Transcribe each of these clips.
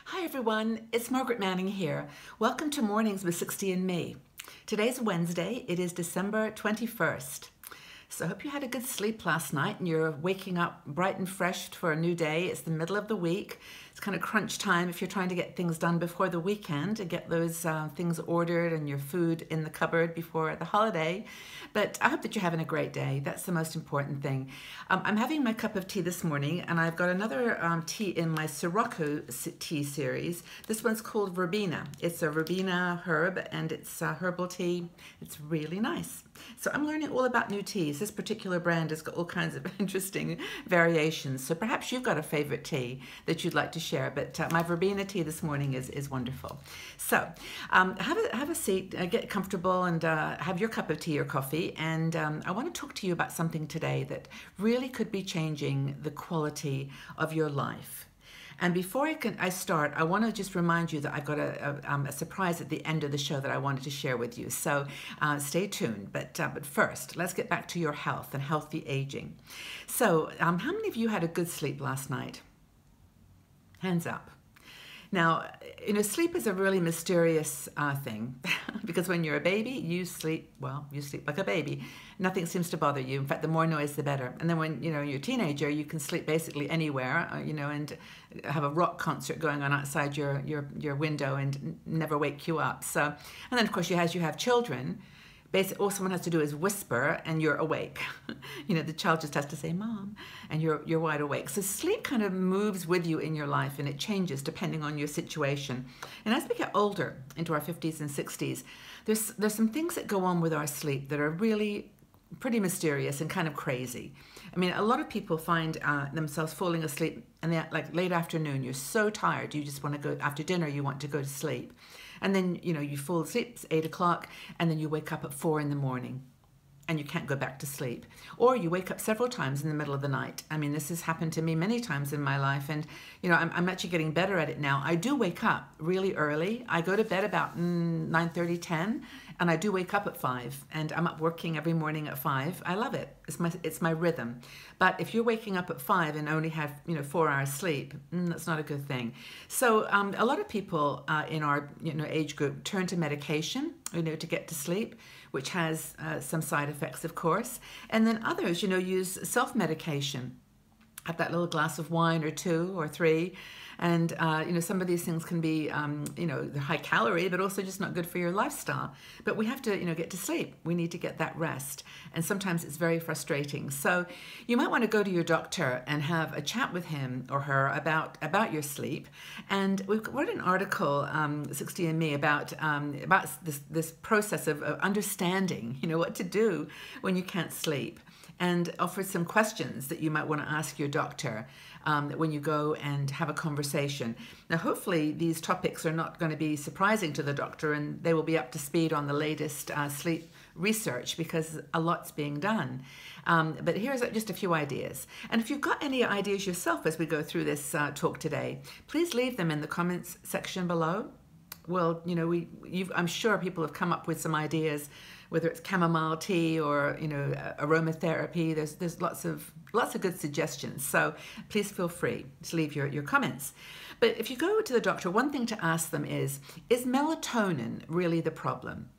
Hi everyone, it's Margaret Manning here. Welcome to Mornings with 60 and Me. Today's Wednesday, it is December 21st. So I hope you had a good sleep last night and you're waking up bright and fresh for a new day. It's the middle of the week. It's kind of crunch time if you're trying to get things done before the weekend and get those things ordered and your food in the cupboard before the holiday. But I hope that you're having a great day. That's the most important thing. I'm having my cup of tea this morning and I've got another tea in my Sirocco tea series. This one's called verbena. It's a verbena herb and it's herbal tea. It's really nice. So I'm learning all about new teas. This particular brand has got all kinds of interesting variations. So perhaps you've got a favorite tea that you'd like to share, but my verbena tea this morning is wonderful. So have a seat, get comfortable and have your cup of tea or coffee. And I want to talk to you about something today that really could be changing the quality of your life. And before I start, I want to just remind you that I've got a surprise at the end of the show that I wanted to share with you. So stay tuned. But first, let's get back to your health and healthy aging. So how many of you had a good sleep last night? Hands up. Now, sleep is a really mysterious thing because when you're a baby, you sleep like a baby. Nothing seems to bother you. In fact, the more noise, the better. And then when you're a teenager, you can sleep basically anywhere, and have a rock concert going on outside your window and never wake you up. So, and then of course, as you have children, basically, all someone has to do is whisper and you're awake. The child just has to say, "Mom," and you're wide awake. So sleep kind of moves with you in your life and it changes depending on your situation. And as we get older, into our 50s and 60s, there's some things that go on with our sleep that are really pretty mysterious and kind of crazy. I mean, a lot of people find themselves falling asleep and like late afternoon, you're so tired, you just want to go, after dinner, you want to go to sleep. And then, you fall asleep, it's 8 o'clock, and then you wake up at 4 in the morning and you can't go back to sleep. Or you wake up several times in the middle of the night. I mean, this has happened to me many times in my life, and, I'm actually getting better at it now. I do wake up really early. I go to bed about 9:30, 10, and I do wake up at 5, and I'm up working every morning at 5. I love it. It's my rhythm. But if you're waking up at 5 and only have 4 hours sleep, that's not a good thing. So a lot of people in our age group turn to medication to get to sleep, which has some side effects, of course. And then others use self-medication. Have that little glass of wine or 2 or 3. And, some of these things can be, they're high calorie, but also just not good for your lifestyle. But we have to, get to sleep. We need to get that rest. And sometimes it's very frustrating. So you might want to go to your doctor and have a chat with him or her about your sleep. And we've wrote an article, 60 and Me, about this process of understanding, what to do when you can't sleep, and offer some questions that you might want to ask your doctor when you go and have a conversation. Now, hopefully these topics are not going to be surprising to the doctor and they will be up to speed on the latest sleep research because a lot's being done. But here's just a few ideas. And if you've got any ideas yourself as we go through this talk today, please leave them in the comments section below. Well, I'm sure people have come up with some ideas, whether it's chamomile tea or aromatherapy. There's lots of good suggestions. So please feel free to leave your comments. But if you go to the doctor, one thing to ask them is melatonin really the problem?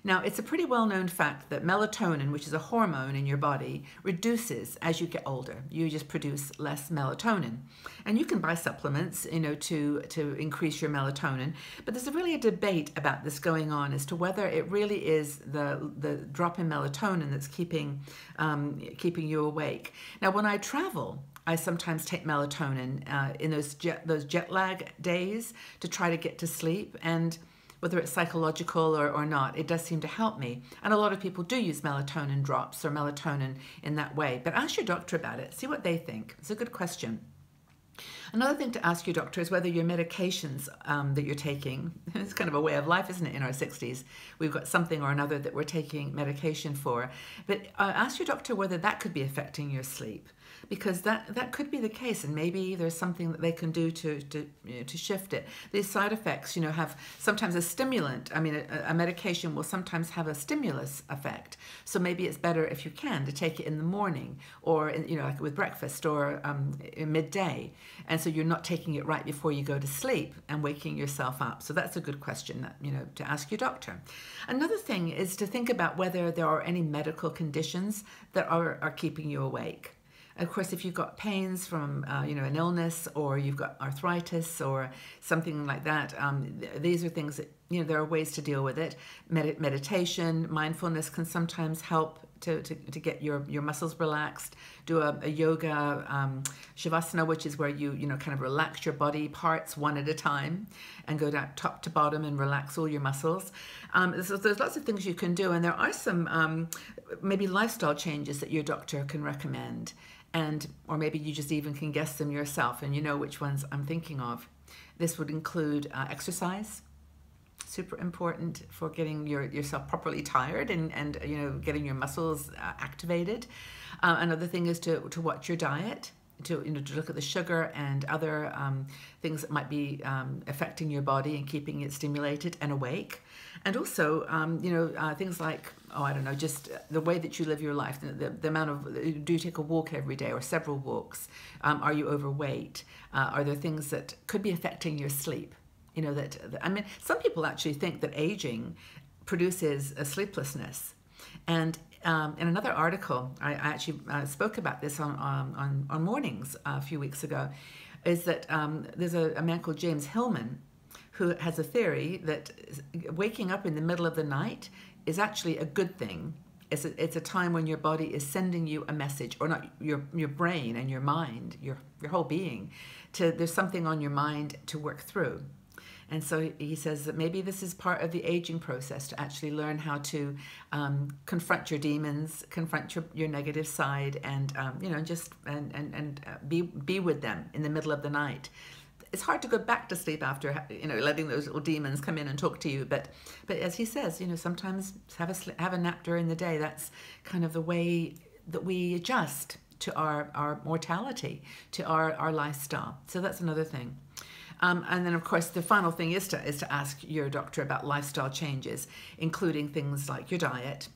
Now, it's a pretty well-known fact that melatonin, which is a hormone in your body, reduces as you get older. You just produce less melatonin. And you can buy supplements, to increase your melatonin. But there's really a debate about this going on as to whether it really is the drop in melatonin that's keeping you awake. Now, when I travel, I sometimes take melatonin in those jet lag days to try to get to sleep. And whether it's psychological or not, it does seem to help me. And a lot of people do use melatonin drops or melatonin in that way. But ask your doctor about it. See what they think. It's a good question. Another thing to ask your doctor is whether your medications that you're taking, it's kind of a way of life, isn't it, in our 60s? We've got something or another that we're taking medication for. But ask your doctor whether that could be affecting your sleep. because that could be the case, and maybe there's something that they can do to shift it. These side effects, have sometimes a stimulant. I mean, a medication will sometimes have a stimulus effect. So maybe it's better, if you can, to take it in the morning, or like with breakfast, or in midday, and so you're not taking it right before you go to sleep and waking yourself up. So that's a good question, to ask your doctor. Another thing is to think about whether there are any medical conditions that are keeping you awake. Of course, if you've got pains from, an illness, or you've got arthritis or something like that, these are things that, there are ways to deal with it. Meditation, mindfulness can sometimes help to get your muscles relaxed. Do a yoga shavasana, which is where you kind of relax your body parts one at a time and go down top to bottom and relax all your muscles. So there's lots of things you can do, and there are some maybe lifestyle changes that your doctor can recommend. Or maybe you just even can guess them yourself, and you know which ones I'm thinking of. This would include exercise, super important for getting yourself properly tired and getting your muscles activated. Another thing is to watch your diet, to look at the sugar and other things that might be affecting your body and keeping it stimulated and awake. And also, things like, just the way that you live your life, the amount of, do you take a walk every day or several walks? Are you overweight? Are there things that could be affecting your sleep? Some people actually think that aging produces a sleeplessness. And in another article, I actually spoke about this on Mornings a few weeks ago, is that there's a man called James Hillman who has a theory that waking up in the middle of the night is actually a good thing. It's a time when your body is sending you a message, or not your brain and your mind, your whole being, there's something on your mind to work through. And so he says that maybe this is part of the aging process, to actually learn how to confront your demons, confront your negative side, and be with them in the middle of the night. It's hard to go back to sleep after letting those little demons come in and talk to you. But as he says, sometimes have a nap during the day. That's kind of the way that we adjust to our mortality, to our lifestyle. So that's another thing. And then, of course, the final thing is to ask your doctor about lifestyle changes, including things like your diet,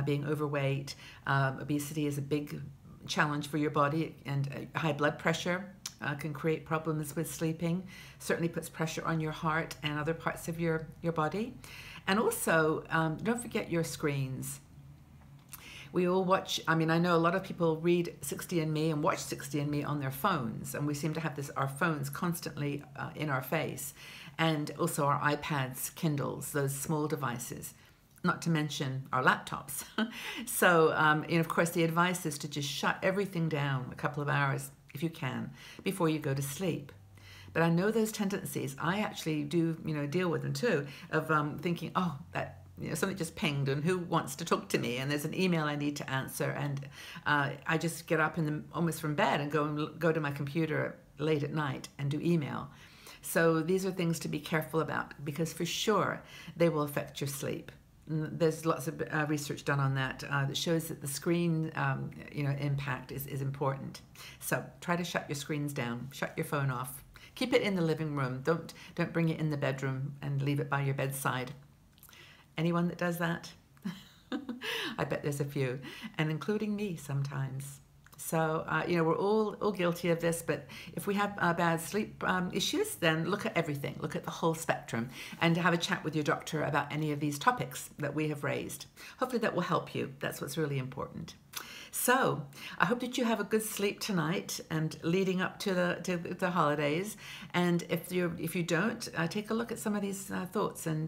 being overweight. Obesity is a big challenge for your body, and high blood pressure can create problems with sleeping. Certainly puts pressure on your heart and other parts of your body. And also, don't forget your screens. We all watch, I know a lot of people read 60andMe and watch 60andMe on their phones, and we seem to have our phones constantly in our face, and also our iPads, Kindles, those small devices, not to mention our laptops. So, of course, the advice is to just shut everything down a couple of hours, if you can, before you go to sleep. But I know those tendencies. I actually do, deal with them too, of thinking, oh, that, something just pinged, and who wants to talk to me, and there's an email I need to answer, and I just get up almost from bed and go to my computer late at night and do email. So these are things to be careful about, because for sure they will affect your sleep. There's lots of research done on that that shows that the screen impact is important. So try to shut your screens down, shut your phone off, keep it in the living room. Don't bring it in the bedroom and leave it by your bedside. Anyone that does that? I bet there's a few, and including me sometimes. So, we're all guilty of this, but if we have bad sleep issues, then look at everything, look at the whole spectrum, and have a chat with your doctor about any of these topics that we have raised. Hopefully that will help you. That's what's really important. So I hope that you have a good sleep tonight and leading up to the holidays. And if you don't, take a look at some of these thoughts and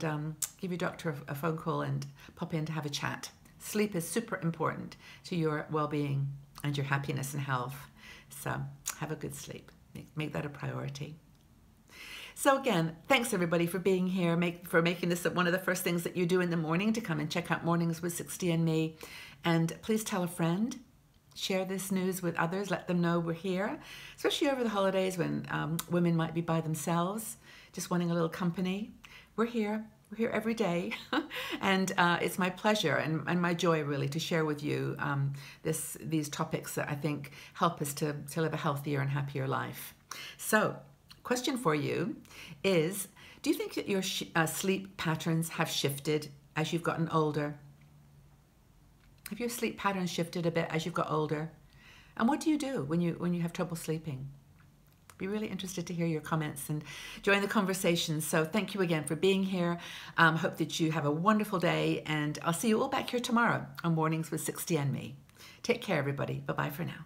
give your doctor a phone call and pop in to have a chat. Sleep is super important to your well-being and your happiness and health. So have a good sleep. Make that a priority. So again, thanks everybody for being here, for making this one of the first things that you do in the morning, to come and check out Mornings with 60andMe. And please tell a friend, share this news with others, let them know we're here, especially over the holidays when women might be by themselves, just wanting a little company. We're here. We're here every day, and it's my pleasure and my joy really to share with you these topics that I think help us to live a healthier and happier life. So, question for you is, do you think that your sleep patterns have shifted as you've gotten older? Have your sleep patterns shifted a bit as you've got older? And what do you do when you have trouble sleeping? Be really interested to hear your comments and join the conversation. So thank you again for being here. Hope that you have a wonderful day, and I'll see you all back here tomorrow on Mornings with 60 and Me. Take care, everybody. Bye-bye for now.